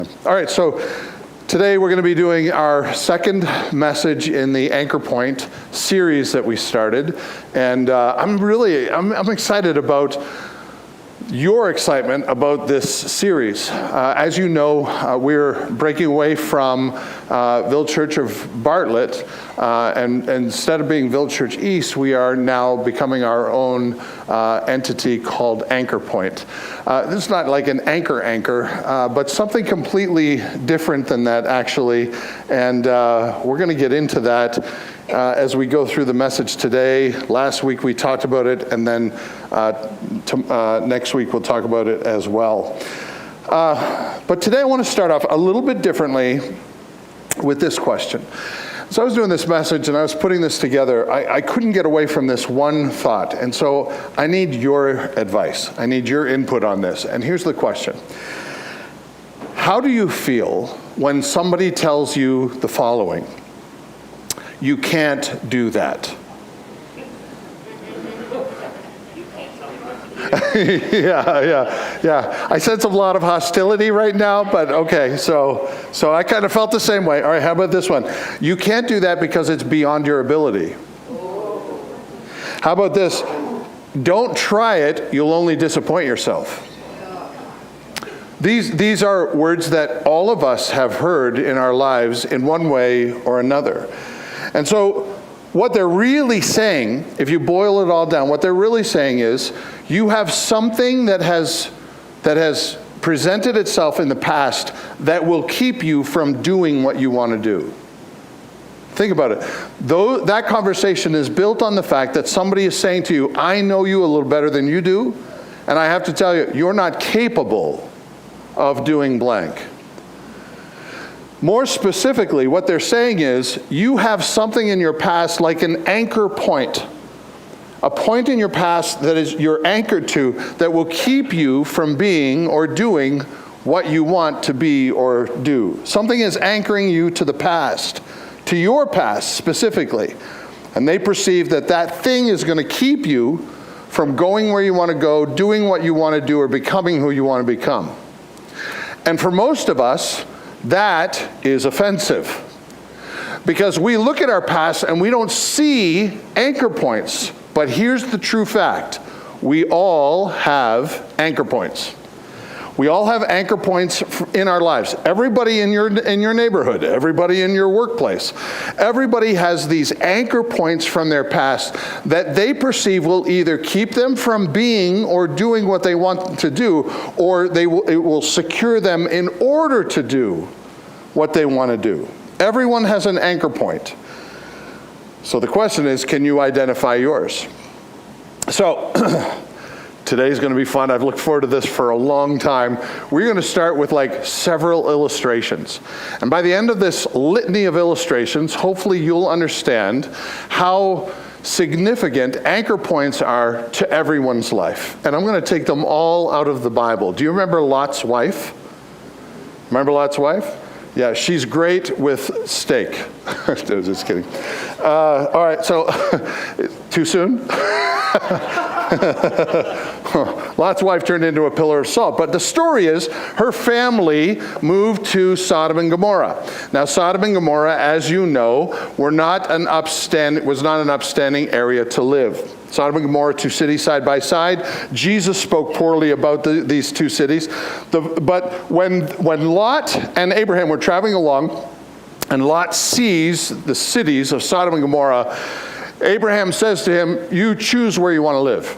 All right, so today we're going to be doing our second message in the Anchor Point series that we started, and I'm excited about your excitement about this series. As you know, we're breaking away from Village Church of Bartlett, and instead of being Village Church East, we are now becoming our own entity called Anchor Point. This is not like an anchor, but something completely different than that, actually, and we're going to get into that as we go through the message today. Last week we talked about it, and then next week we'll talk about it as well. But today I want to start off a little bit differently with this question. So I was doing this message and I was putting this together. I couldn't get away from this one thought, and so I need your advice. I need your input on this. And here's the question. How do you feel when somebody tells you the following? You can't do that. Yeah. I sense a lot of hostility right now, but okay, so I kind of felt the same way. All right, how about this one? You can't do that because it's beyond your ability. How about this? Don't try it, you'll only disappoint yourself. These are words that all of us have heard in our lives in one way or another. And so what they're really saying, if you boil it all down, what they're really saying is you have something that has presented itself in the past that will keep you from doing what you want to do. Think about it. Though that conversation is built on the fact that somebody is saying to you, I know you a little better than you do, and I have to tell you, you're not capable of doing blank. More specifically, what they're saying is you have something in your past like an anchor point. A point in your past that is you're anchored to that will keep you from being or doing what you want to be or do. Something is anchoring you to the past, to your past specifically. And they perceive that that thing is going to keep you from going where you want to go, doing what you want to do, or becoming who you want to become. And for most of us, that is offensive. Because we look at our past and we don't see anchor points. But here's the true fact. We all have anchor points. We all have anchor points in our lives. Everybody in your neighborhood, everybody in your workplace, everybody has these anchor points from their past that they perceive will either keep them from being or doing what they want to do, or it will secure them in order to do what they want to do. Everyone has an anchor point. So the question is, can you identify yours? So today's going to be fun. I've looked forward to this for a long time. We're going to start with several illustrations. And by the end of this litany of illustrations, hopefully you'll understand how significant anchor points are to everyone's life. And I'm going to take them all out of the Bible. Do you remember Lot's wife? Remember Lot's wife? Yeah, she's great with steak. I was just kidding. All right, so too soon? Lot's wife turned into a pillar of salt. But the story is her family moved to Sodom and Gomorrah. Now, Sodom and Gomorrah, as you know, was not an upstanding area to live. Sodom and Gomorrah, two cities side by side. Jesus spoke poorly about these two cities. But when Lot and Abraham were traveling along, and Lot sees the cities of Sodom and Gomorrah, Abraham says to him, you choose where you want to live.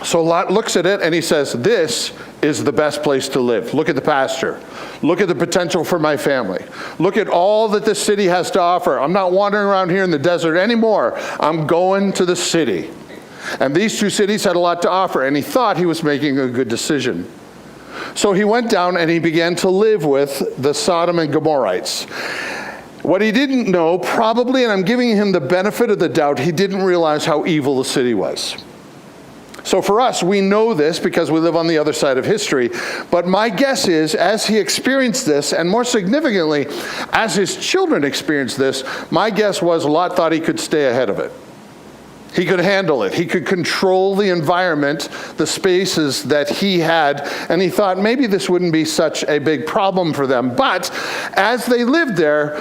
So Lot looks at it and he says, this is the best place to live. Look at the pasture. Look at the potential for my family. Look at all that this city has to offer. I'm not wandering around here in the desert anymore. I'm going to the city. And these two cities had a lot to offer, and he thought he was making a good decision. So he went down and he began to live with the Sodom and Gomorrites. What he didn't know, probably, and I'm giving him the benefit of the doubt, he didn't realize how evil the city was. So for us, we know this because we live on the other side of history. But my guess is, as he experienced this, and more significantly, as his children experienced this, my guess was Lot thought he could stay ahead of it. He could handle it. He could control the environment, the spaces that he had, and he thought maybe this wouldn't be such a big problem for them. But as they lived there,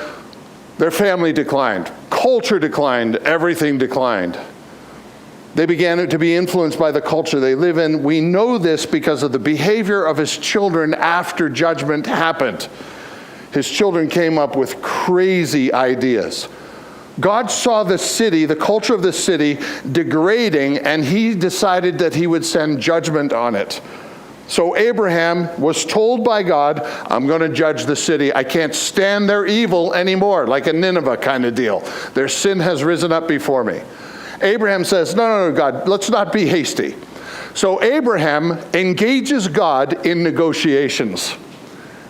their family declined, culture declined, everything declined. They began to be influenced by the culture they live in. We know this because of the behavior of his children after judgment happened. His children came up with crazy ideas. God saw the city, the culture of the city, degrading, and he decided that he would send judgment on it. So Abraham was told by God, I'm going to judge the city. I can't stand their evil anymore, like a Nineveh kind of deal. Their sin has risen up before me. Abraham says, no, God, let's not be hasty. So Abraham engages God in negotiations.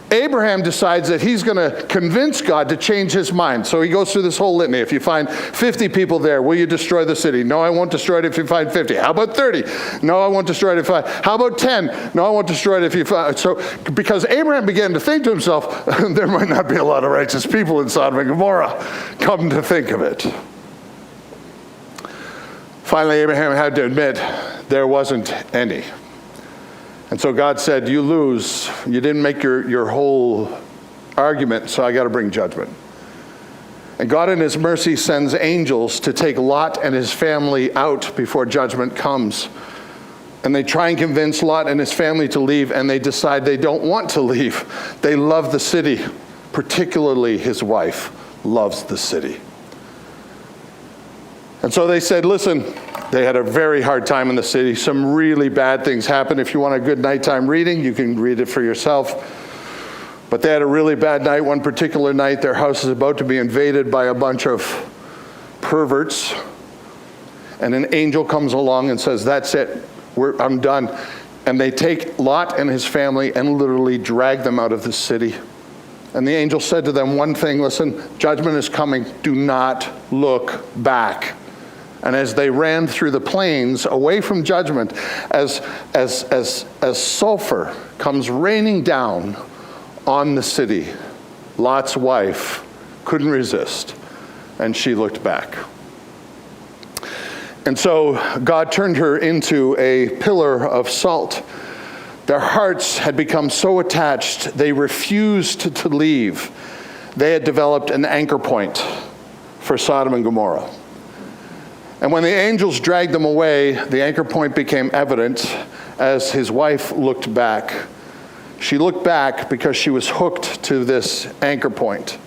Abraham decides that he's going to convince God to change his mind. So he goes through this whole litany. If you find 50 people there, will you destroy the city? No, I won't destroy it if you find 50. How about 30? No, I won't destroy it if how about 10? No, I won't destroy it if you find. So because Abraham began to think to himself, there might not be a lot of righteous people in Sodom and Gomorrah. Come to think of it. Finally, Abraham had to admit there wasn't any. And so God said, you lose. You didn't make your whole argument, so I got to bring judgment. And God in his mercy sends angels to take Lot and his family out before judgment comes. And they try and convince Lot and his family to leave, and they decide they don't want to leave. They love the city, particularly his wife loves the city. And so they said, listen, they had a very hard time in the city. Some really bad things happened. If you want a good nighttime reading, you can read it for yourself. But they had a really bad night. One particular night, their house is about to be invaded by a bunch of perverts. And an angel comes along and says, that's it, I'm done. And they take Lot and his family and literally drag them out of the city. And the angel said to them one thing, listen, judgment is coming. Do not look back. And as they ran through the plains away from judgment, as sulfur comes raining down on the city, Lot's wife couldn't resist, and she looked back. And so God turned her into a pillar of salt. Their hearts had become so attached, they refused to leave. They had developed an anchor point for Sodom and Gomorrah. And when the angels dragged them away, the anchor point became evident as his wife looked back. She looked back because she was hooked to this anchor point.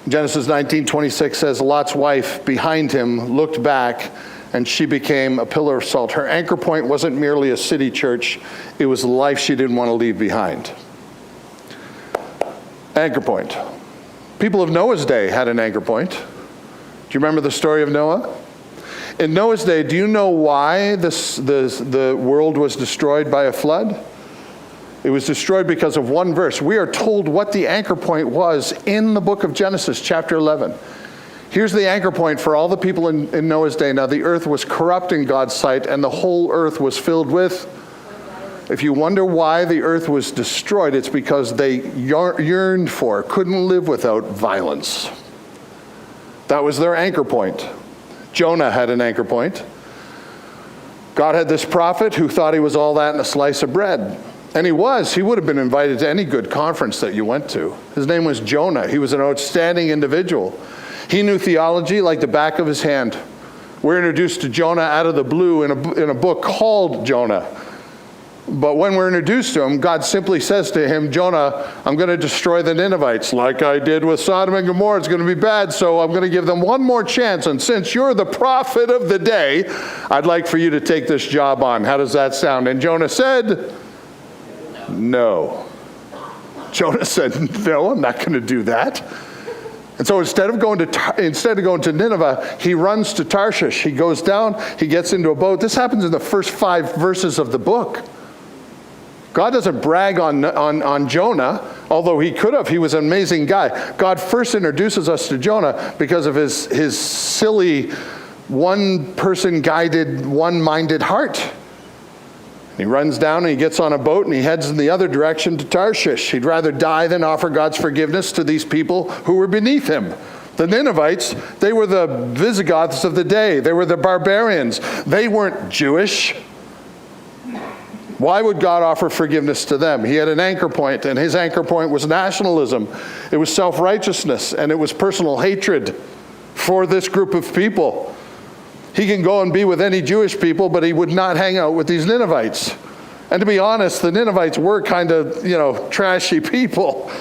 Genesis 19:26 says, Lot's wife behind him looked back, and she became a pillar of salt. Her anchor point wasn't merely a city church. It was the life she didn't want to leave behind. Anchor point. People of Noah's day had an anchor point. Do you remember the story of Noah? In Noah's day, do you know why the world was destroyed by a flood? It was destroyed because of one verse. We are told what the anchor point was in the book of Genesis, chapter 11. Here's the anchor point for all the people in Noah's day. Now, the earth was corrupt in God's sight, and the whole earth was filled with. If you wonder why the earth was destroyed, it's because they yearned for, couldn't live without violence. That was their anchor point. Jonah had an anchor point. God had this prophet who thought he was all that in a slice of bread. And he was. He would have been invited to any good conference that you went to. His name was Jonah. He was an outstanding individual. He knew theology like the back of his hand. We're introduced to Jonah out of the blue in a book called Jonah. But when we're introduced to him, God simply says to him, Jonah, I'm going to destroy the Ninevites like I did with Sodom and Gomorrah. It's going to be bad, so I'm going to give them one more chance. And since you're the prophet of the day, I'd like for you to take this job on. How does that sound? And Jonah said, no. Jonah said, no, I'm not going to do that. And so instead of going to Nineveh, he runs to Tarshish. He goes down, he gets into a boat. This happens in the first 5 verses of the book. God doesn't brag on Jonah, although he could have. He was an amazing guy. God first introduces us to Jonah because of his silly, one-person guided, one-minded heart. He runs down and he gets on a boat and he heads in the other direction to Tarshish. He'd rather die than offer God's forgiveness to these people who were beneath him. The Ninevites, they were the Visigoths of the day. They were the barbarians. They weren't Jewish. Why would God offer forgiveness to them? He had an anchor point, and his anchor point was nationalism. It was self-righteousness, and it was personal hatred for this group of people. He can go and be with any Jewish people, but he would not hang out with these Ninevites. And to be honest, the Ninevites were kind of, trashy people.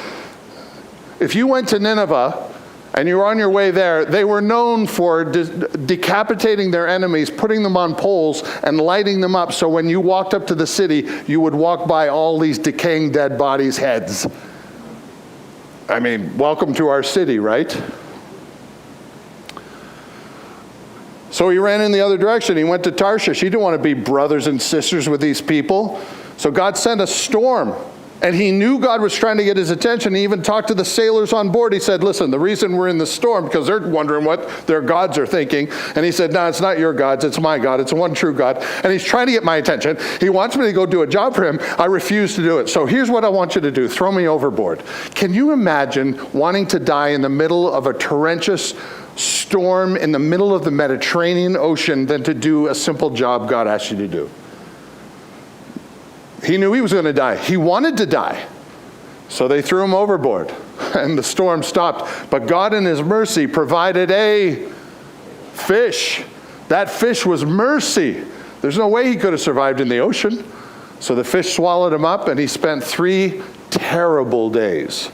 If you went to Nineveh and you were on your way there, they were known for decapitating their enemies, putting them on poles, and lighting them up. So when you walked up to the city, you would walk by all these decaying dead bodies' heads. I mean, welcome to our city, right? So he ran in the other direction. He went to Tarshish. He didn't want to be brothers and sisters with these people. So God sent a storm. And he knew God was trying to get his attention. He even talked to the sailors on board. He said, listen, the reason we're in the storm, because they're wondering what their gods are thinking. And he said, no, it's not your gods. It's my God. It's one true God. And he's trying to get my attention. He wants me to go do a job for him. I refuse to do it. So here's what I want you to do. Throw me overboard. Can you imagine wanting to die in the middle of a torrentious storm in the middle of the Mediterranean Ocean than to do a simple job God asked you to do? He knew he was going to die. He wanted to die. So they threw him overboard, and the storm stopped. But God in his mercy provided a fish. That fish was mercy. There's no way he could have survived in the ocean. So the fish swallowed him up, and he spent 3 terrible days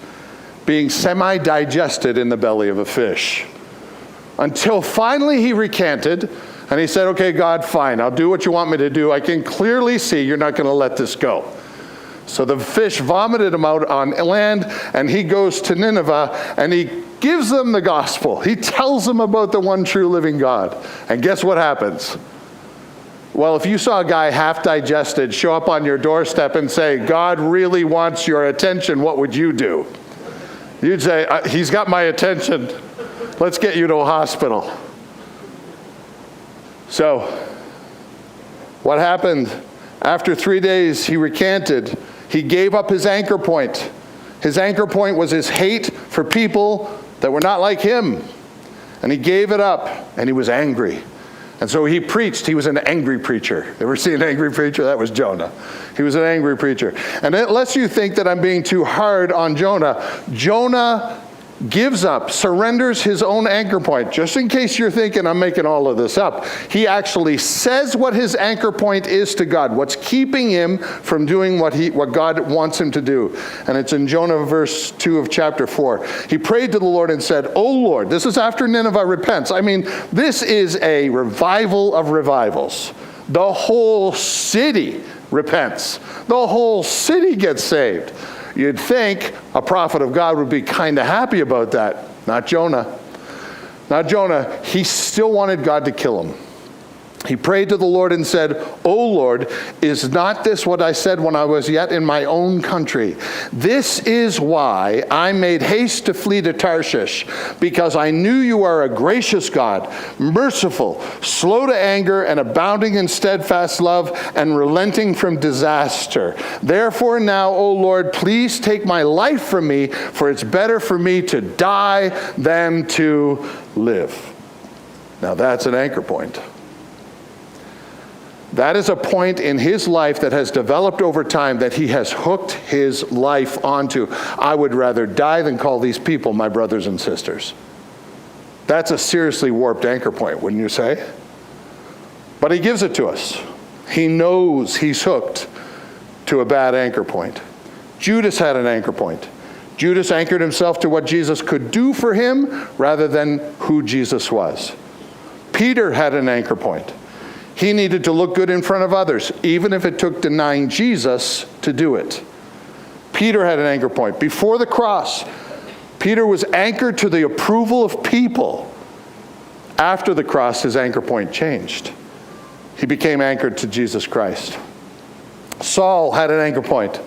being semi-digested in the belly of a fish. Until finally he recanted. And he said, okay, God, fine. I'll do what you want me to do. I can clearly see you're not going to let this go. So the fish vomited him out on land, and he goes to Nineveh, and he gives them the gospel. He tells them about the one true living God. And guess what happens? Well, if you saw a guy half digested show up on your doorstep and say, God really wants your attention, what would you do? You'd say, he's got my attention. Let's get you to a hospital. So, what happened? After 3 days, he recanted. He gave up his anchor point. His anchor point was his hate for people that were not like him. And he gave it up, and he was angry. And so he preached. He was an angry preacher. Ever see an angry preacher? That was Jonah. He was an angry preacher. And unless you think that I'm being too hard on Jonah, Jonah gives up, surrenders his own anchor point. Just in case you're thinking I'm making all of this up, he actually says what his anchor point is to God, what's keeping him from doing what God wants him to do. And it's in Jonah verse 2 of chapter 4. He prayed to the Lord and said, "O Lord," this is after Nineveh repents. I mean, this is a revival of revivals. The whole city repents. The whole city gets saved. You'd think a prophet of God would be kind of happy about that. Not Jonah. Not Jonah. He still wanted God to kill him. He prayed to the Lord and said, "O Lord, is not this what I said when I was yet in my own country? This is why I made haste to flee to Tarshish, because I knew you are a gracious God, merciful, slow to anger, and abounding in steadfast love, and relenting from disaster. Therefore now, O Lord, please take my life from me, for it's better for me to die than to live." Now that's an anchor point. That is a point in his life that has developed over time that he has hooked his life onto. I would rather die than call these people my brothers and sisters. That's a seriously warped anchor point, wouldn't you say? But he gives it to us. He knows he's hooked to a bad anchor point. Judas had an anchor point. Judas anchored himself to what Jesus could do for him rather than who Jesus was. Peter had an anchor point. He needed to look good in front of others, even if it took denying Jesus to do it. Peter had an anchor point. Before the cross, Peter was anchored to the approval of people. After the cross, his anchor point changed. He became anchored to Jesus Christ. Saul had an anchor point.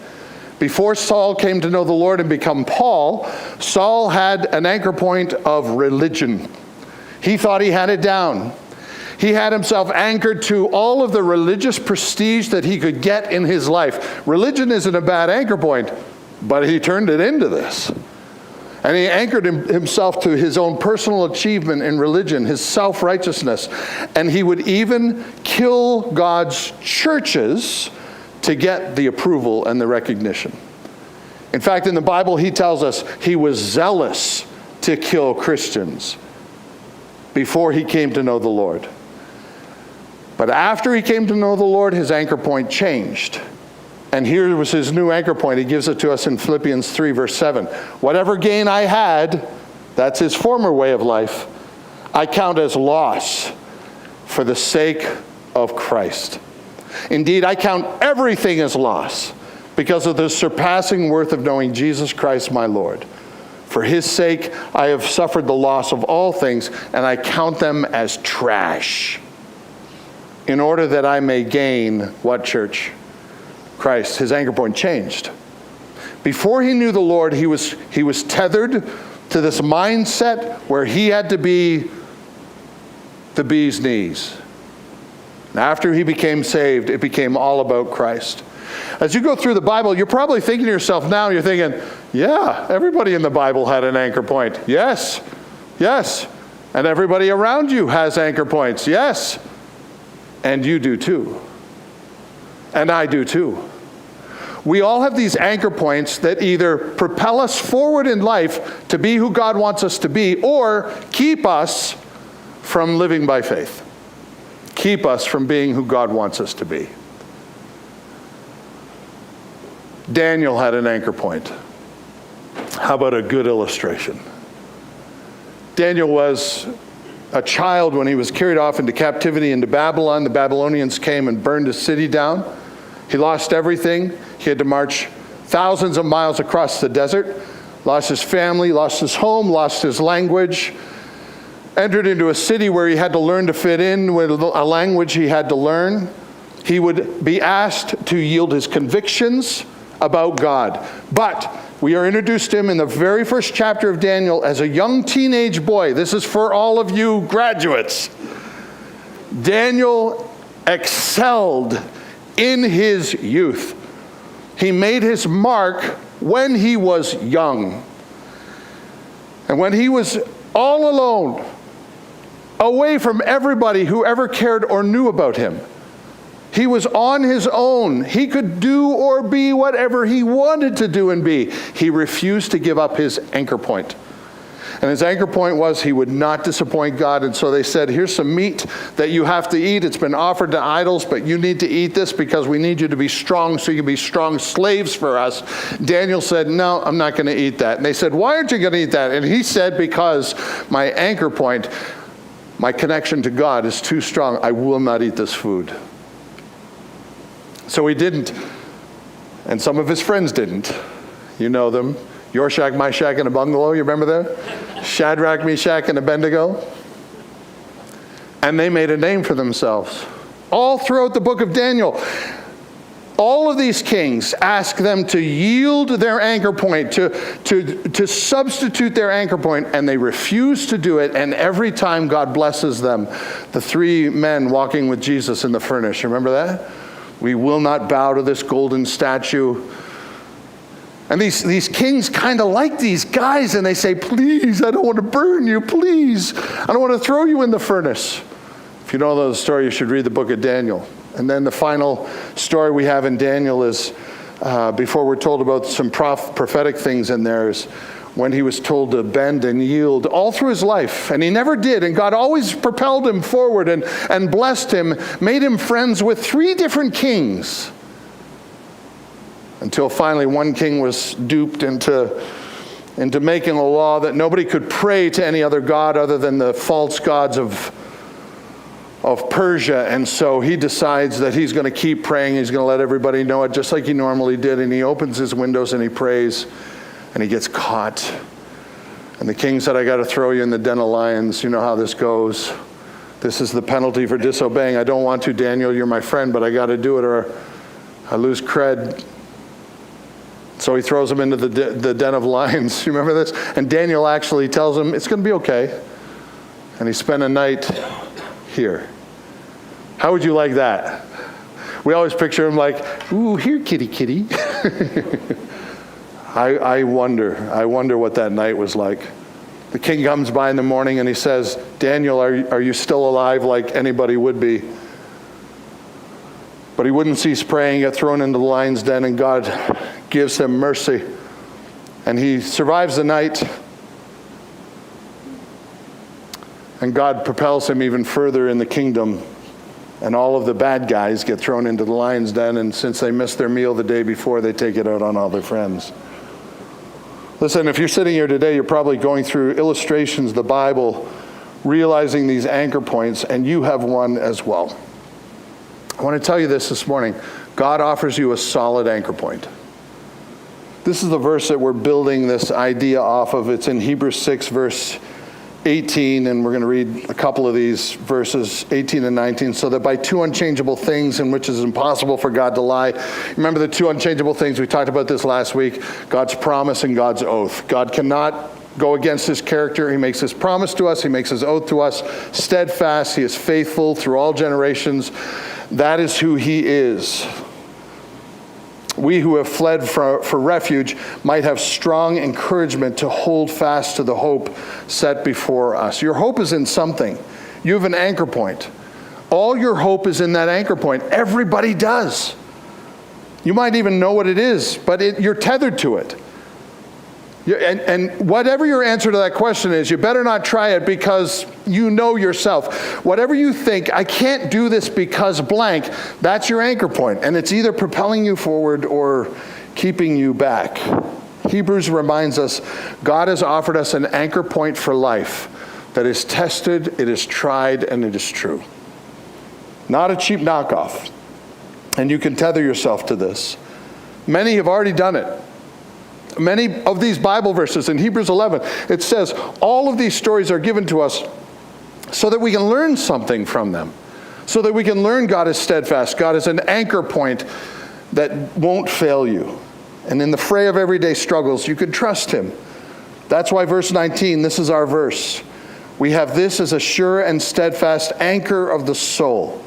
Before Saul came to know the Lord and become Paul, Saul had an anchor point of religion. He thought he had it down. He had himself anchored to all of the religious prestige that he could get in his life. Religion isn't a bad anchor point, but he turned it into this. And he anchored himself to his own personal achievement in religion, his self-righteousness. And he would even kill God's churches to get the approval and the recognition. In fact, in the Bible, he tells us he was zealous to kill Christians before he came to know the Lord. But after he came to know the Lord, his anchor point changed. And here was his new anchor point. He gives it to us in Philippians 3, verse 7. Whatever gain I had, that's his former way of life, I count as loss for the sake of Christ. Indeed, I count everything as loss because of the surpassing worth of knowing Jesus Christ my Lord. For his sake, I have suffered the loss of all things, and I count them as trash, in order that I may gain, what, church? Christ. His anchor point changed. Before he knew the Lord, he was tethered to this mindset where he had to be the bee's knees. And after he became saved, it became all about Christ. As you go through the Bible, you're probably thinking to yourself now, you're thinking, yeah, everybody in the Bible had an anchor point. Yes, yes. And everybody around you has anchor points. Yes. And you do too. And I do too. We all have these anchor points that either propel us forward in life to be who God wants us to be, or keep us from living by faith. Keep us from being who God wants us to be. Daniel had an anchor point. How about a good illustration? Daniel was a child when he was carried off into captivity into Babylon. The Babylonians came and burned his city down. He lost everything. He had to march thousands of miles across the desert, lost his family, lost his home, lost his language, entered into a city where he had to learn to fit in with a language he had to learn. He would be asked to yield his convictions about God. But we are introduced to him in the very first chapter of Daniel as a young teenage boy. This is for all of you graduates. Daniel excelled in his youth. He made his mark when he was young. And when he was all alone, away from everybody who ever cared or knew about him, he was on his own. He could do or be whatever he wanted to do and be. He refused to give up his anchor point. And his anchor point was he would not disappoint God. And so they said, here's some meat that you have to eat. It's been offered to idols, but you need to eat this because we need you to be strong so you can be strong slaves for us. Daniel said, no, I'm not going to eat that. And they said, why aren't you going to eat that? And he said, because my anchor point, my connection to God is too strong. I will not eat this food. So he didn't. And some of his friends didn't. You know them. Your shack, my shack, and a bungalow. You remember that? Shadrach, Meshach, and Abednego. And they made a name for themselves. All throughout the book of Daniel, all of these kings ask them to yield their anchor point, to substitute their anchor point, and they refuse to do it. And every time God blesses them, the three men walking with Jesus in the furnace, remember that? We will not bow to this golden statue. And these kings kind of like these guys, and they say, please, I don't want to burn you, please. I don't want to throw you in the furnace. If you don't know the story, you should read the book of Daniel. And then the final story we have in Daniel is, before we're told about some prophetic things in there, is when he was told to bend and yield all through his life. And he never did. And God always propelled him forward and blessed him, made him friends with 3 different kings. Until finally one king was duped into making a law that nobody could pray to any other god other than the false gods of Persia. And so he decides that he's going to keep praying. He's going to let everybody know it just like he normally did. And he opens his windows and he prays. And he gets caught. And the king said, I got to throw you in the den of lions. You know how this goes. This is the penalty for disobeying. I don't want to, Daniel. You're my friend, but I got to do it or I lose cred. So he throws him into the den of lions. You remember this? And Daniel actually tells him, it's going to be okay. And he spent a night here. How would you like that? We always picture him like, ooh, here, kitty, kitty. I wonder what that night was like. The king comes by in the morning and he says, Daniel, are you still alive like anybody would be? But he wouldn't cease praying, get thrown into the lion's den, and God gives him mercy. And he survives the night. And God propels him even further in the kingdom. And all of the bad guys get thrown into the lion's den, and since they missed their meal the day before, they take it out on all their friends. Listen, if you're sitting here today, you're probably going through illustrations of the Bible, realizing these anchor points, and you have one as well. I want to tell you this morning. God offers you a solid anchor point. This is the verse that we're building this idea off of. It's in Hebrews 6, verse 18, and we're going to read a couple of these verses, 18 and 19. So that by two unchangeable things in which it is impossible for God to lie. Remember the two unchangeable things? We talked about this last week. God's promise and God's oath. God cannot go against his character. He makes his promise to us. He makes his oath to us. Steadfast. He is faithful through all generations. That is who he is. We who have fled for refuge might have strong encouragement to hold fast to the hope set before us. Your hope is in something. You have an anchor point. All your hope is in that anchor point. Everybody does. You might even know what it is, but you're tethered to it. And whatever your answer to that question is, you better not try it because you know yourself. Whatever you think, I can't do this because blank, that's your anchor point. And it's either propelling you forward or keeping you back. Hebrews reminds us, God has offered us an anchor point for life that is tested, it is tried, and it is true. Not a cheap knockoff. And you can tether yourself to this. Many have already done it. Many of these Bible verses in Hebrews 11, it says all of these stories are given to us so that we can learn something from them. So that we can learn God is steadfast. God is an anchor point that won't fail you. And in the fray of everyday struggles, you can trust him. That's why verse 19, this is our verse. We have this as a sure and steadfast anchor of the soul,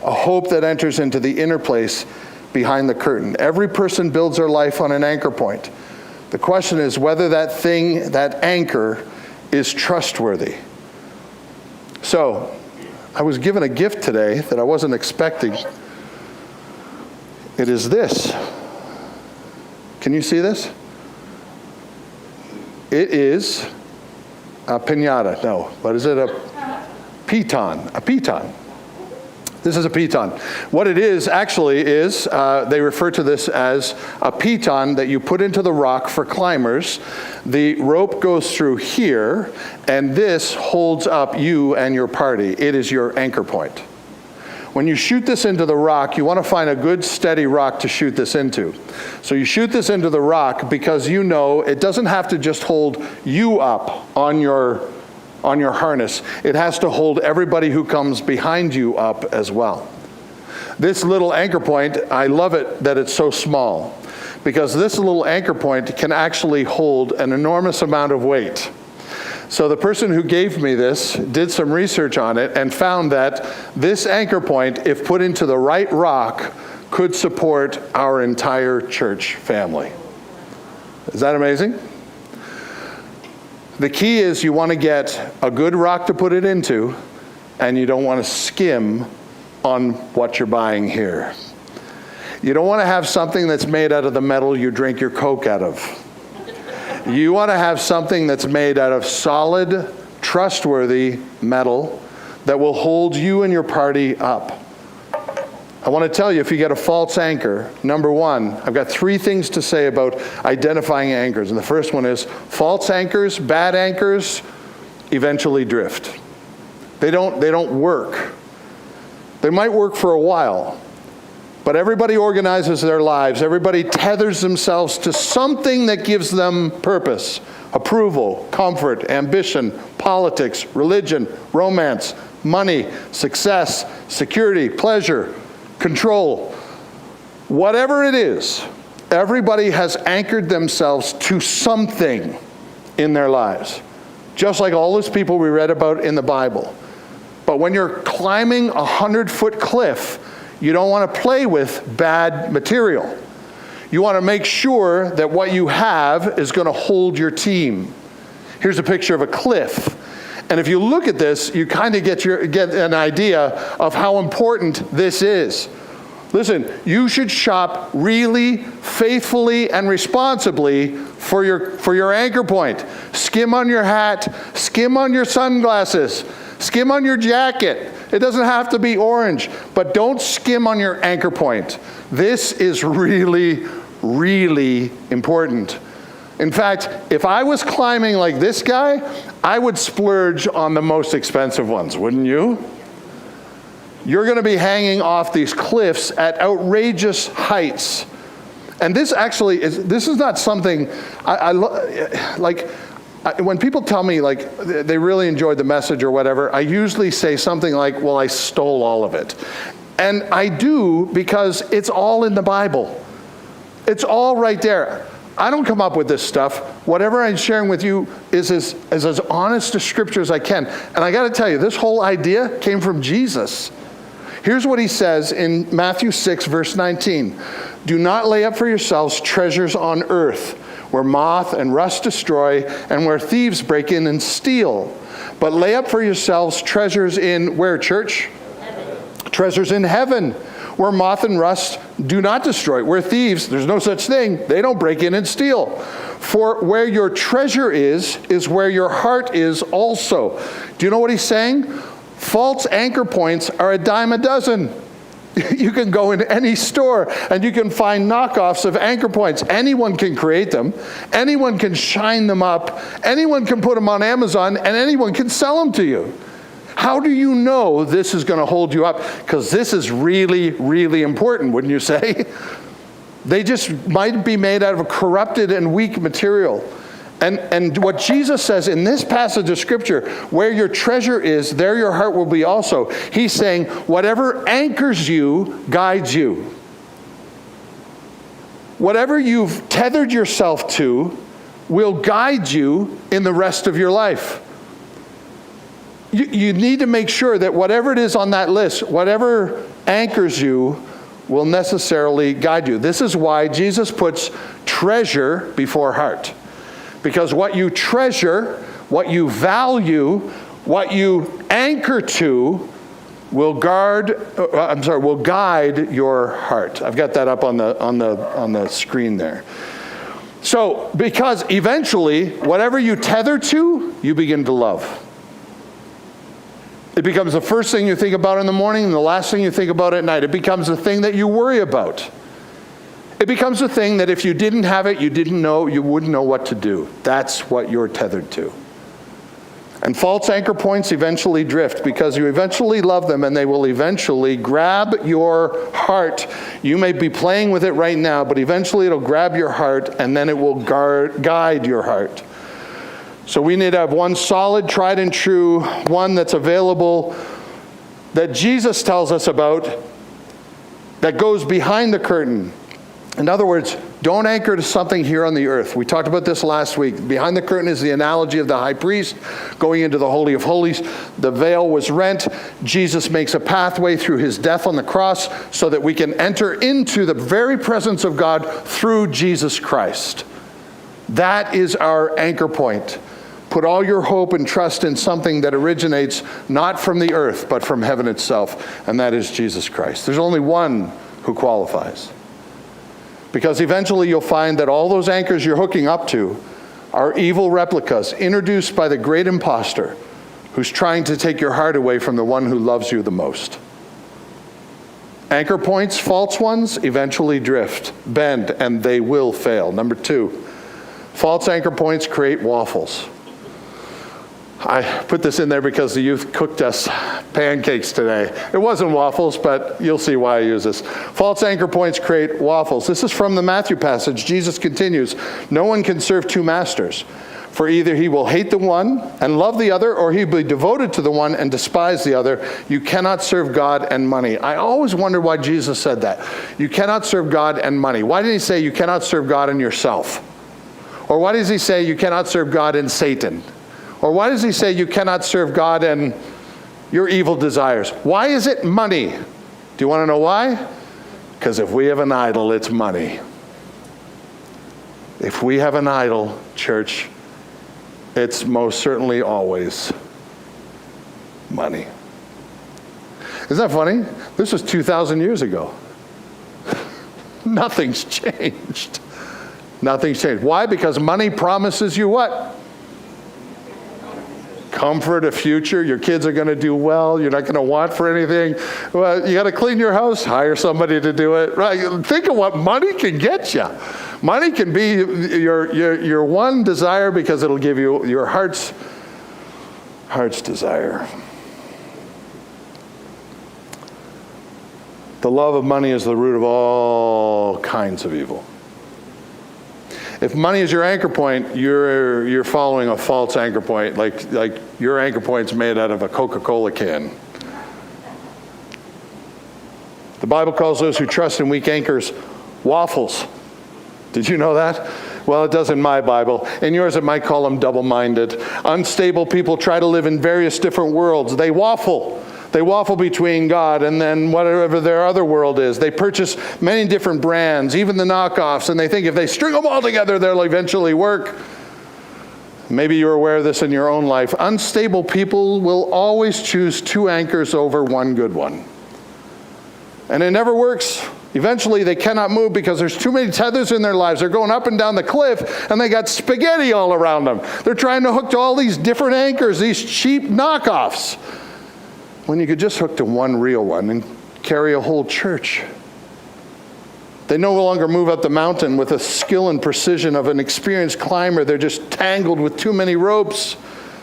a hope that enters into the inner place behind the curtain. Every person builds their life on an anchor point. The question is whether that thing, that anchor, is trustworthy. So, I was given a gift today that I wasn't expecting. It is this. Can you see this? It is a piñata. No, what is it? A piton. A piton. This is a piton. What it is actually is, they refer to this as a piton that you put into the rock for climbers. The rope goes through here, and this holds up you and your party. It is your anchor point. When you shoot this into the rock, you want to find a good steady rock to shoot this into. So you shoot this into the rock because you know it doesn't have to just hold you up on your harness. It has to hold everybody who comes behind you up as well. This little anchor point, I love it that it's so small, because this little anchor point can actually hold an enormous amount of weight. So the person who gave me this did some research on it and found that this anchor point, if put into the right rock, could support our entire church family. Is that amazing? The key is you want to get a good rock to put it into, and you don't want to skim on what you're buying here. You don't want to have something that's made out of the metal you drink your Coke out of. You want to have something that's made out of solid, trustworthy metal that will hold you and your party up. I want to tell you, if you get a false anchor, number one, I've got 3 things to say about identifying anchors. And the first one is false anchors, bad anchors, eventually drift. They don't work. They might work for a while, but everybody organizes their lives. Everybody tethers themselves to something that gives them purpose, approval, comfort, ambition, politics, religion, romance, money, success, security, pleasure, control. Whatever it is, everybody has anchored themselves to something in their lives. Just like all those people we read about in the Bible. But when you're climbing a 100-foot cliff, you don't want to play with bad material. You want to make sure that what you have is going to hold your team. Here's a picture of a cliff. And if you look at this, you kind of get an idea of how important this is. Listen, you should shop really faithfully and responsibly for your anchor point. Skim on your hat, skim on your sunglasses, skim on your jacket. It doesn't have to be orange, but don't skim on your anchor point. This is really, really important. In fact, if I was climbing like this guy, I would splurge on the most expensive ones, wouldn't you? You're going to be hanging off these cliffs at outrageous heights. And this is not something, when people tell me like they really enjoyed the message or whatever, I usually say something like, well, I stole all of it. And I do, because it's all in the Bible. It's all right there. I don't come up with this stuff. Whatever I'm sharing with you is as honest to Scripture as I can. And I got to tell you, this whole idea came from Jesus. Here's what he says in Matthew 6, verse 19. Do not lay up for yourselves treasures on earth, where moth and rust destroy, and where thieves break in and steal. But lay up for yourselves treasures in, where, church? Heaven. Treasures in heaven, where moth and rust do not destroy, where thieves, there's no such thing, they don't break in and steal. For where your treasure is where your heart is also. Do you know what he's saying? False anchor points are a dime a dozen. You can go in any store and you can find knockoffs of anchor points. Anyone can create them. Anyone can shine them up. Anyone can put them on Amazon, and anyone can sell them to you. How do you know this is going to hold you up? Because this is really, really important, wouldn't you say? They just might be made out of a corrupted and weak material. And what Jesus says in this passage of Scripture, where your treasure is, there your heart will be also. He's saying, whatever anchors you, guides you. Whatever you've tethered yourself to will guide you in the rest of your life. You need to make sure that whatever it is on that list, whatever anchors you, will necessarily guide you. This is why Jesus puts treasure before heart. Because what you treasure, what you value, what you anchor to will guide your heart. I've got that up on the screen there. So, because eventually, whatever you tether to, you begin to love. It becomes the first thing you think about in the morning and the last thing you think about at night. It becomes the thing that you worry about. It becomes a thing that if you didn't have it, you wouldn't know what to do. That's what you're tethered to. And false anchor points eventually drift because you eventually love them and they will eventually grab your heart. You may be playing with it right now, but eventually it'll grab your heart and then it will guide your heart. So we need to have one solid, tried and true, one that's available, that Jesus tells us about, that goes behind the curtain. In other words, don't anchor to something here on the earth. We talked about this last week. Behind the curtain is the analogy of the high priest going into the Holy of Holies. The veil was rent. Jesus makes a pathway through his death on the cross so that we can enter into the very presence of God through Jesus Christ. That is our anchor point. Put all your hope and trust in something that originates not from the earth, but from heaven itself, and that is Jesus Christ. There's only one who qualifies. Because eventually you'll find that all those anchors you're hooking up to are evil replicas introduced by the great imposter who's trying to take your heart away from the one who loves you the most. Anchor points, false ones, eventually drift, bend, and they will fail. Number 2, false anchor points create waffles. I put this in there because the youth cooked us pancakes today. It wasn't waffles, but you'll see why I use this. False anchor points create waffles. This is from the Matthew passage. Jesus continues, no one can serve two masters, for either he will hate the one and love the other, or he will be devoted to the one and despise the other. You cannot serve God and money. I always wonder why Jesus said that. You cannot serve God and money. Why didn't he say you cannot serve God and yourself? Or why does he say you cannot serve God and Satan? Or why does he say you cannot serve God and your evil desires? Why is it money? Do you want to know why? Because if we have an idol, it's money. If we have an idol, church, it's most certainly always money. Isn't that funny? This was 2,000 years ago. Nothing's changed. Nothing's changed. Why? Because money promises you what? Comfort, a future. Your kids are going to do well. You're not going to want for anything. Well, you got to clean your house. Hire somebody to do it. Right? Think of what money can get you. Money can be your one desire because it'll give you your heart's desire. The love of money is the root of all kinds of evil. If money is your anchor point, you're following a false anchor point, like your anchor point's made out of a Coca-Cola can. The Bible calls those who trust in weak anchors waffles. Did you know that? Well, it does in my Bible. In yours, it might call them double-minded. Unstable people try to live in various different worlds. They waffle. They waffle between God and then whatever their other world is. They purchase many different brands, even the knockoffs, and they think if they string them all together, they'll eventually work. Maybe you're aware of this in your own life. Unstable people will always choose two anchors over one good one. And it never works. Eventually, they cannot move because there's too many tethers in their lives. They're going up and down the cliff, and they got spaghetti all around them. They're trying to hook to all these different anchors, these cheap knockoffs, when you could just hook to one real one and carry a whole church. They no longer move up the mountain with the skill and precision of an experienced climber. They're just tangled with too many ropes.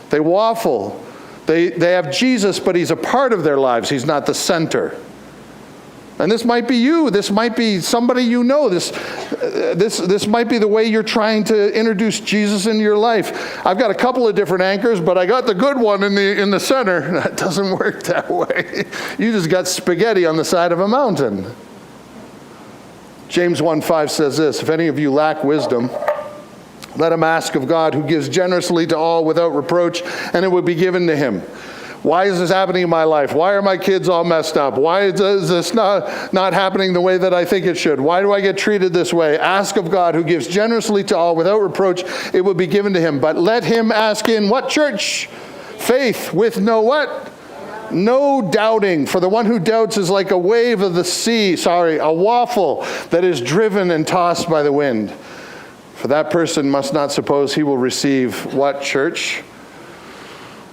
They waffle. They have Jesus, but he's a part of their lives. He's not the center. And this might be you. This might be somebody you know. This might be the way you're trying to introduce Jesus into your life. I've got a couple of different anchors, but I got the good one in the center. That doesn't work that way. You just got spaghetti on the side of a mountain. James 1:5 says this, if any of you lack wisdom, let him ask of God, who gives generously to all without reproach, and it will be given to him. Why is this happening in my life? Why are my kids all messed up? Why is this not happening the way that I think it should? Why do I get treated this way? Ask of God, who gives generously to all without reproach, it will be given to him. But let him ask in what church? Faith with no what? No doubting. For the one who doubts is like a wave of the sea, a waffle that is driven and tossed by the wind. For that person must not suppose he will receive what church?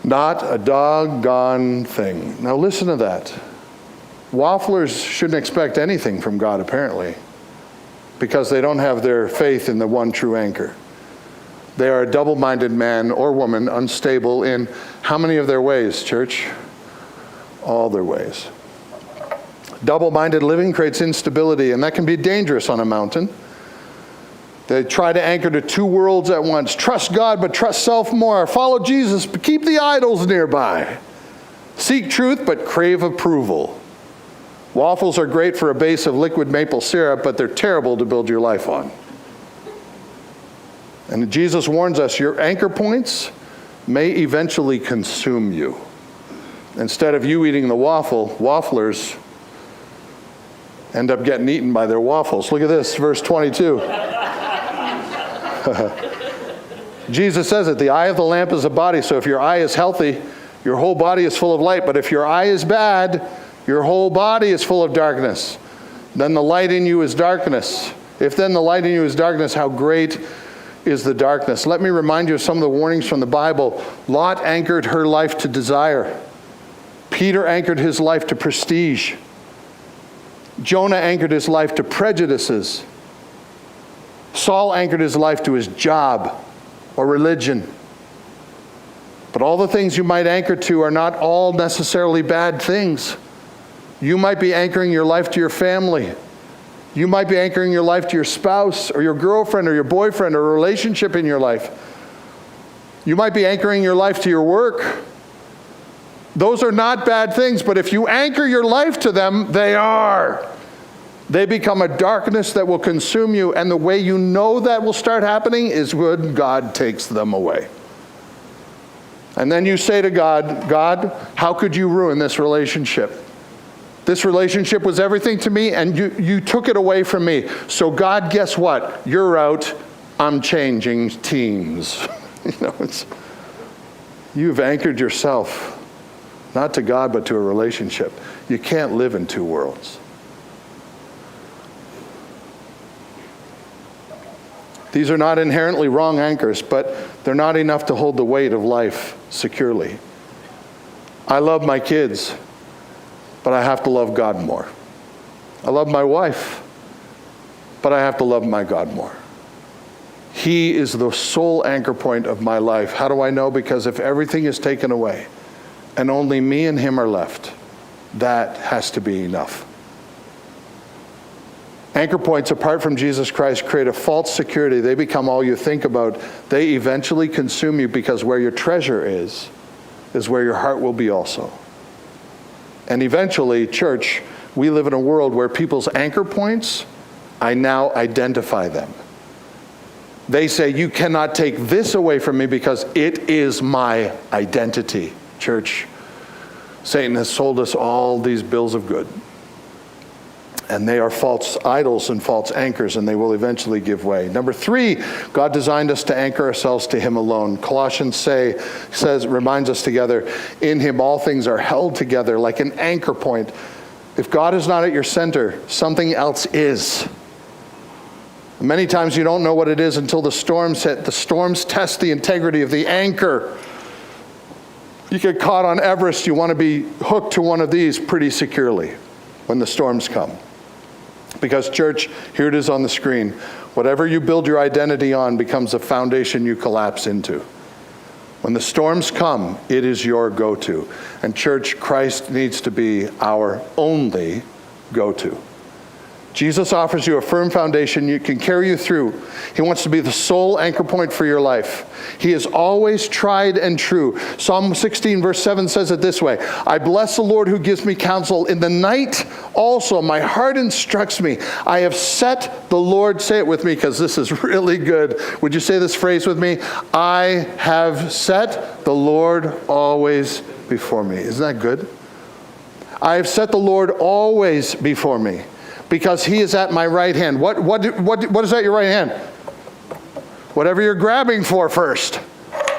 Not a doggone thing. Now listen to that. Wafflers shouldn't expect anything from God, apparently, because they don't have their faith in the one true anchor. They are a double-minded man or woman, unstable in how many of their ways, church? All their ways. Double-minded living creates instability, and that can be dangerous on a mountain. They try to anchor to two worlds at once. Trust God, but trust self more. Follow Jesus, but keep the idols nearby. Seek truth, but crave approval. Waffles are great for a base of liquid maple syrup, but they're terrible to build your life on. And Jesus warns us, your anchor points may eventually consume you. Instead of you eating the waffle, wafflers end up getting eaten by their waffles. Look at this, verse 22. Jesus says it, the eye of the lamp is the body. So if your eye is healthy, your whole body is full of light. But if your eye is bad, your whole body is full of darkness. Then the light in you is darkness. If then the light in you is darkness, how great is the darkness? Let me remind you of some of the warnings from the Bible. Lot anchored her life to desire. Peter anchored his life to prestige. Jonah anchored his life to prejudices. Saul anchored his life to his job or religion. But all the things you might anchor to are not all necessarily bad things. You might be anchoring your life to your family. You might be anchoring your life to your spouse or your girlfriend or your boyfriend or a relationship in your life. You might be anchoring your life to your work. Those are not bad things, but if you anchor your life to them, they are. They become a darkness that will consume you, and the way you know that will start happening is when God takes them away. And then you say to God, God, how could you ruin this relationship? This relationship was everything to me, and you took it away from me. So God, guess what? You're out. I'm changing teams. You've anchored yourself, not to God, but to a relationship. You can't live in two worlds. These are not inherently wrong anchors, but they're not enough to hold the weight of life securely. I love my kids, but I have to love God more. I love my wife, but I have to love my God more. He is the sole anchor point of my life. How do I know? Because if everything is taken away and only me and him are left, that has to be enough. Anchor points apart from Jesus Christ create a false security. They become all you think about. They eventually consume you, because where your treasure is where your heart will be also. And eventually, church, we live in a world where people's anchor points, I now identify them. They say, you cannot take this away from me because it is my identity. Church, Satan has sold us all these bills of goods. And they are false idols and false anchors, and they will eventually give way. Number 3, God designed us to anchor ourselves to him alone. Colossians reminds us together, in him all things are held together like an anchor point. If God is not at your center, something else is. Many times you don't know what it is until the storms hit. The storms test the integrity of the anchor. You get caught on Everest, you want to be hooked to one of these pretty securely when the storms come. Because, church, here it is on the screen. Whatever you build your identity on becomes the foundation you collapse into. When the storms come, it is your go-to. And, church, Christ needs to be our only go-to. Jesus offers you a firm foundation you can carry you through. He wants to be the sole anchor point for your life. He is always tried and true. Psalm 16 verse 7 says it this way, I bless the Lord who gives me counsel. In the night also my heart instructs me. I have set the Lord, say it with me because this is really good. Would you say this phrase with me? I have set the Lord always before me. Isn't that good? I have set the Lord always before me, because he is at my right hand. What is at your right hand? Whatever you're grabbing for first.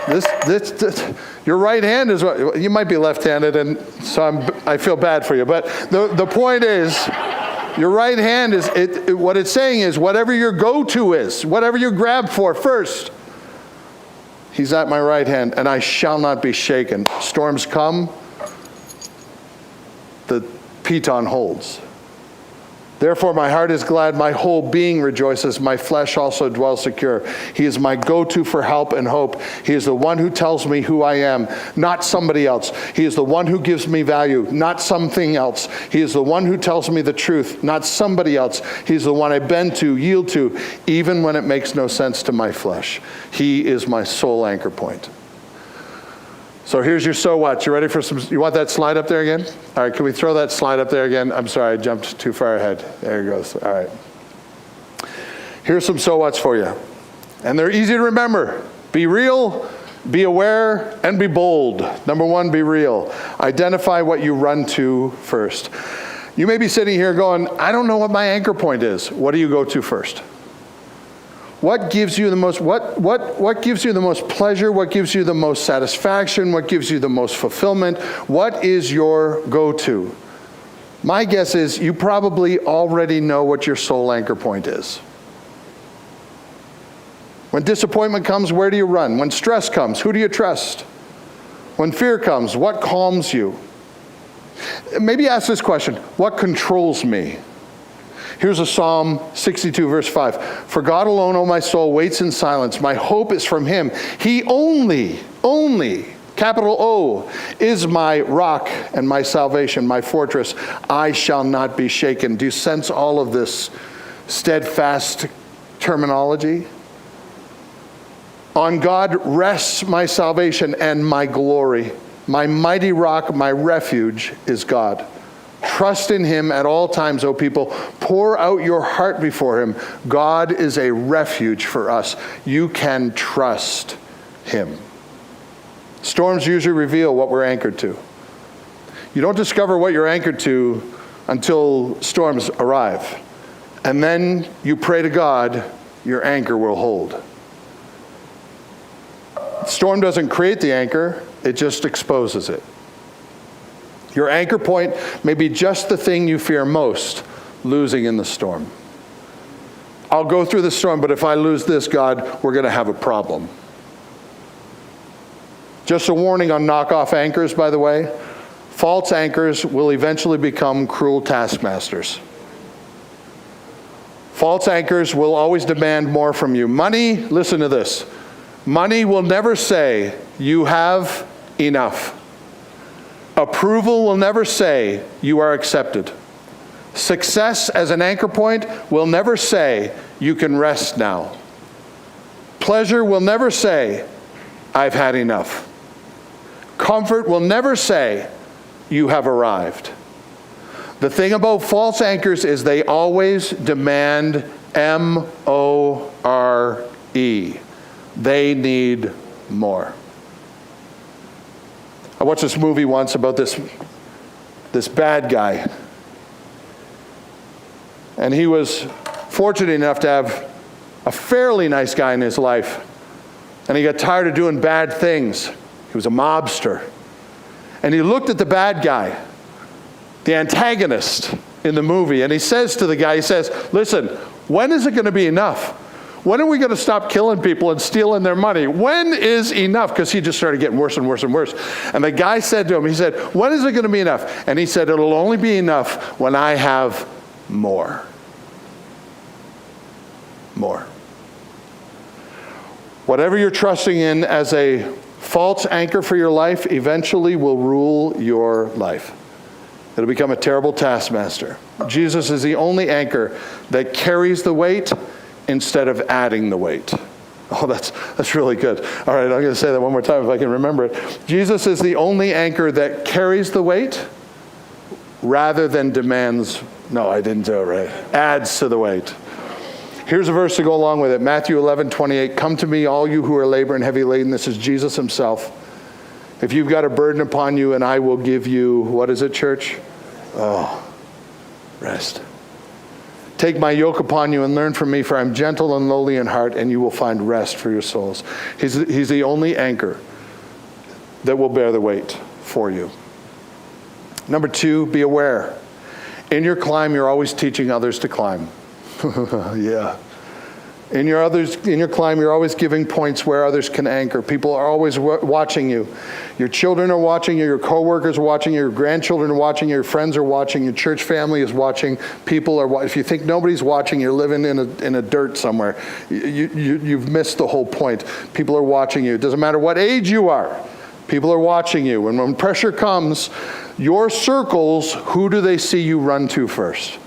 This your right hand is what, you might be left-handed, and so I feel bad for you. But the point is, your right hand is, what it's saying is, whatever your go-to is, whatever you grab for first, he's at my right hand, and I shall not be shaken. Storms come, the piton holds. Therefore my heart is glad, my whole being rejoices, my flesh also dwells secure. He is my go-to for help and hope. He is the one who tells me who I am, not somebody else. He is the one who gives me value, not something else. He is the one who tells me the truth, not somebody else. He's the one I bend to, yield to, even when it makes no sense to my flesh. He is my sole anchor point. So here's your so what. You ready for some? You want that slide up there again? All right, can we throw that slide up there again? I'm sorry, I jumped too far ahead. There it goes. All right. Here's some so whats for you. And they're easy to remember. Be real, be aware, and be bold. Number 1, be real. Identify what you run to first. You may be sitting here going, I don't know what my anchor point is. What do you go to first? What gives you the most, what gives you the most pleasure? What gives you the most satisfaction? What gives you the most fulfillment? What is your go-to? My guess is you probably already know what your sole anchor point is. When disappointment comes, where do you run? When stress comes, who do you trust? When fear comes, what calms you? Maybe ask this question, what controls me? Here's a Psalm 62, verse 5. For God alone, O my soul, waits in silence. My hope is from him. He only, capital O, is my rock and my salvation, my fortress. I shall not be shaken. Do you sense all of this steadfast terminology? On God rests my salvation and my glory. My mighty rock, my refuge is God. Trust in him at all times, O people. Pour out your heart before him. God is a refuge for us. You can trust him. Storms usually reveal what we're anchored to. You don't discover what you're anchored to until storms arrive. And then you pray to God your anchor will hold. The storm doesn't create the anchor, it just exposes it. Your anchor point may be just the thing you fear most, losing in the storm. I'll go through the storm, but if I lose this, God, we're going to have a problem. Just a warning on knockoff anchors, by the way. False anchors will eventually become cruel taskmasters. False anchors will always demand more from you. Money, listen to this. Money will never say, you have enough. Approval will never say, you are accepted. Success as an anchor point will never say, you can rest now. Pleasure will never say, I've had enough. Comfort will never say, you have arrived. The thing about false anchors is they always demand M-O-R-E. They need more. I watched this movie once about this bad guy. And he was fortunate enough to have a fairly nice guy in his life. And he got tired of doing bad things. He was a mobster. And he looked at the bad guy, the antagonist in the movie, and he says to the guy, he says, listen, when is it going to be enough? When are we going to stop killing people and stealing their money? When is enough? Because he just started getting worse and worse and worse. And the guy said to him, he said, when is it going to be enough? And he said, it'll only be enough when I have more. More. Whatever you're trusting in as a false anchor for your life eventually will rule your life. It'll become a terrible taskmaster. Jesus is the only anchor that carries the weight instead of adding the weight. Oh, that's really good. All right, I'm going to say that one more time if I can remember it. Jesus is the only anchor that carries the weight rather than demands, no, I didn't do it right, adds to the weight. Here's a verse to go along with it. Matthew 11:28. Come to me, all you who are labor and heavy laden. This is Jesus himself. If you've got a burden upon you, and I will give you, what is it, church? Oh, rest. Take my yoke upon you and learn from me, for I'm gentle and lowly in heart, and you will find rest for your souls. He's the only anchor that will bear the weight for you. Number 2, be aware. In your climb, you're always teaching others to climb. Yeah. In your climb, you're always giving points where others can anchor. People are always watching you. Your children are watching you. Your coworkers are watching you. Your grandchildren are watching you. Your friends are watching. Your church family is watching. People are watching. If you think nobody's watching, you're living in a dirt somewhere. You've missed the whole point. People are watching you. It doesn't matter what age you are. People are watching you. And when pressure comes, your circles, who do they see you run to first?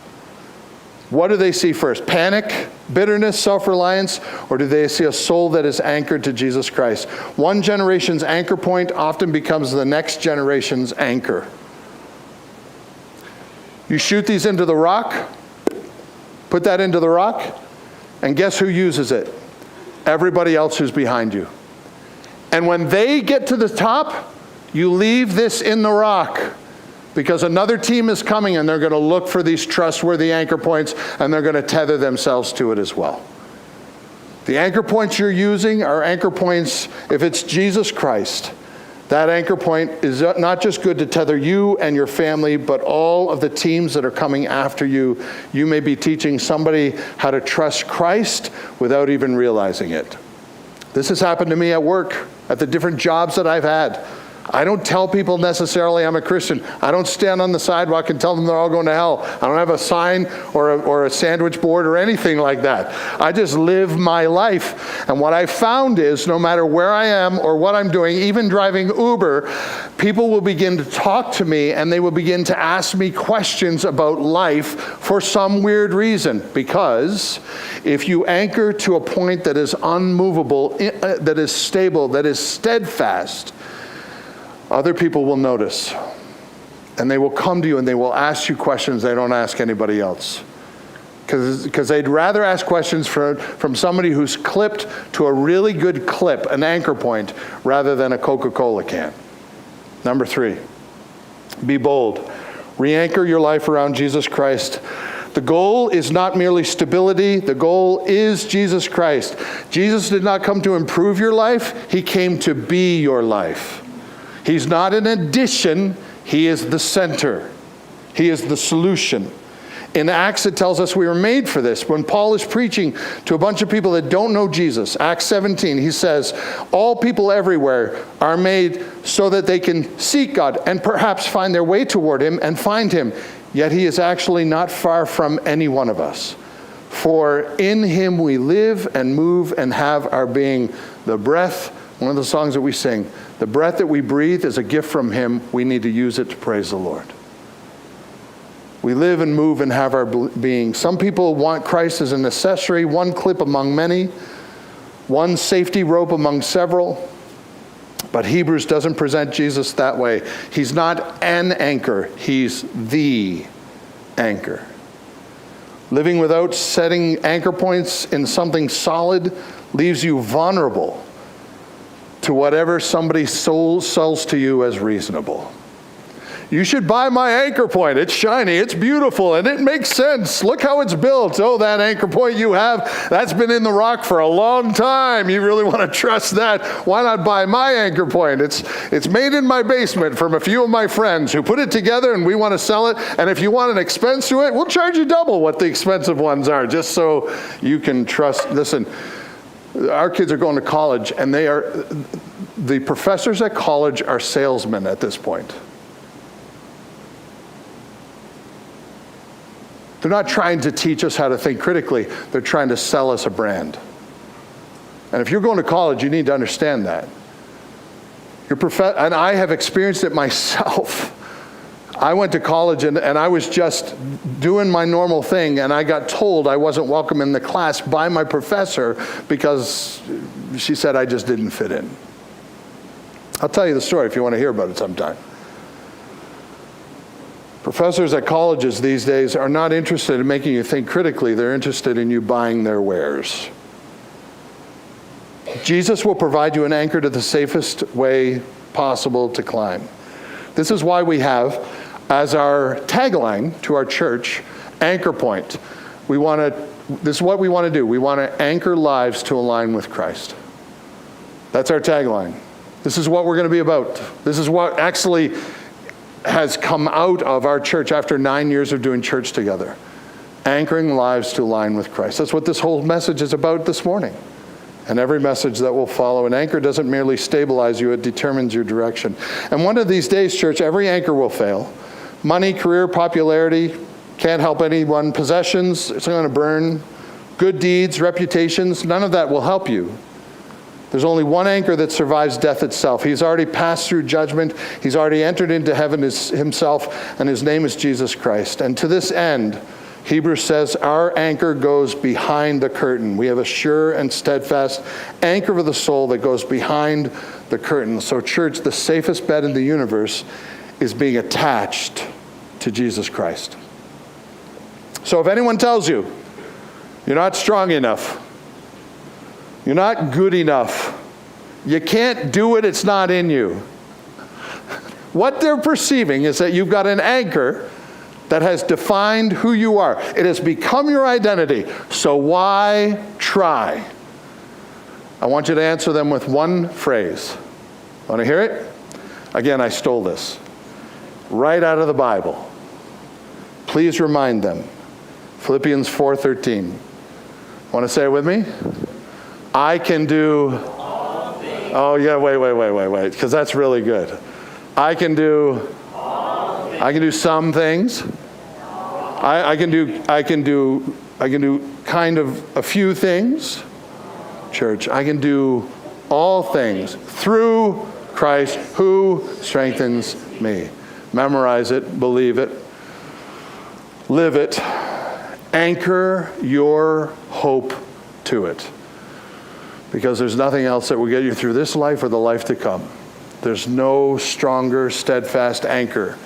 What do they see first? Panic, bitterness, self-reliance, or do they see a soul that is anchored to Jesus Christ? One generation's anchor point often becomes the next generation's anchor. You shoot these into the rock, put that into the rock, and guess who uses it? Everybody else who's behind you. And when they get to the top, you leave this in the rock. Because another team is coming and they're going to look for these trustworthy anchor points and they're going to tether themselves to it as well. The anchor points you're using are anchor points, if it's Jesus Christ, that anchor point is not just good to tether you and your family, but all of the teams that are coming after you. You may be teaching somebody how to trust Christ without even realizing it. This has happened to me at work, at the different jobs that I've had. I don't tell people necessarily I'm a Christian. I don't stand on the sidewalk and tell them they're all going to hell. I don't have a sign or a sandwich board or anything like that. I just live my life. And what I found is no matter where I am or what I'm doing, even driving Uber, people will begin to talk to me and they will begin to ask me questions about life for some weird reason. Because if you anchor to a point that is unmovable, that is stable, that is steadfast, other people will notice, and they will come to you and they will ask you questions they don't ask anybody else. Because they'd rather ask questions from somebody who's clipped to a really good clip, an anchor point, rather than a Coca-Cola can. Number 3, be bold. Re-anchor your life around Jesus Christ. The goal is not merely stability. The goal is Jesus Christ. Jesus did not come to improve your life. He came to be your life. He's not an addition. He is the center. He is the solution. In Acts, it tells us we were made for this. When Paul is preaching to a bunch of people that don't know Jesus, Acts 17, he says, all people everywhere are made so that they can seek God and perhaps find their way toward him and find him. Yet he is actually not far from any one of us. For in him we live and move and have our being. The breath, one of the songs that we sing, the breath that we breathe is a gift from him. We need to use it to praise the Lord. We live and move and have our being. Some people want Christ as an accessory, one clip among many, one safety rope among several. But Hebrews doesn't present Jesus that way. He's not an anchor. He's the anchor. Living without setting anchor points in something solid leaves you vulnerable to whatever somebody sells to you as reasonable. You should buy my anchor point. It's shiny, it's beautiful, and it makes sense. Look how it's built. Oh, that anchor point you have, that's been in the rock for a long time. You really want to trust that. Why not buy my anchor point? It's made in my basement from a few of my friends who put it together, and we want to sell it. And if you want an expense to it, we'll charge you double what the expensive ones are, just so you can trust. Listen, our kids are going to college, and the professors at college are salesmen at this point. They're not trying to teach us how to think critically. They're trying to sell us a brand. And if you're going to college, you need to understand that. And I have experienced it myself. I went to college and I was just doing my normal thing, and I got told I wasn't welcome in the class by my professor because she said I just didn't fit in. I'll tell you the story if you want to hear about it sometime. Professors at colleges these days are not interested in making you think critically. They're interested in you buying their wares. Jesus will provide you an anchor to the safest way possible to climb. This is why we have, as our tagline to our church, Anchor Point. This is what we want to do. We want to anchor lives to align with Christ. That's our tagline. This is what we're going to be about. This is what actually has come out of our church after 9 years of doing church together. Anchoring lives to align with Christ. That's what this whole message is about this morning. And every message that will follow. An anchor doesn't merely stabilize you, it determines your direction. And one of these days, church, every anchor will fail. Money, career, popularity, can't help anyone. Possessions, it's going to burn. Good deeds, reputations, none of that will help you. There's only one anchor that survives death itself. He's already passed through judgment. He's already entered into heaven himself, and his name is Jesus Christ. And to this end, Hebrews says, our anchor goes behind the curtain. We have a sure and steadfast anchor of the soul that goes behind the curtain. So church, the safest bet in the universe is being attached to Jesus Christ. So if anyone tells you, you're not strong enough, you're not good enough, you can't do it, it's not in you, what they're perceiving is that you've got an anchor that has defined who you are. It has become your identity. So why try? I want you to answer them with one phrase. Want to hear it? Again, I stole this right out of the Bible. Please remind them. Philippians 4:13. Want to say it with me? I can do all things. Oh yeah, wait, because that's really good. I can do some things. I can do kind of a few things. Church, I can do all things through Christ who strengthens me. Memorize it, believe it, live it, anchor your hope to it. Because there's nothing else that will get you through this life or the life to come. There's no stronger, steadfast anchor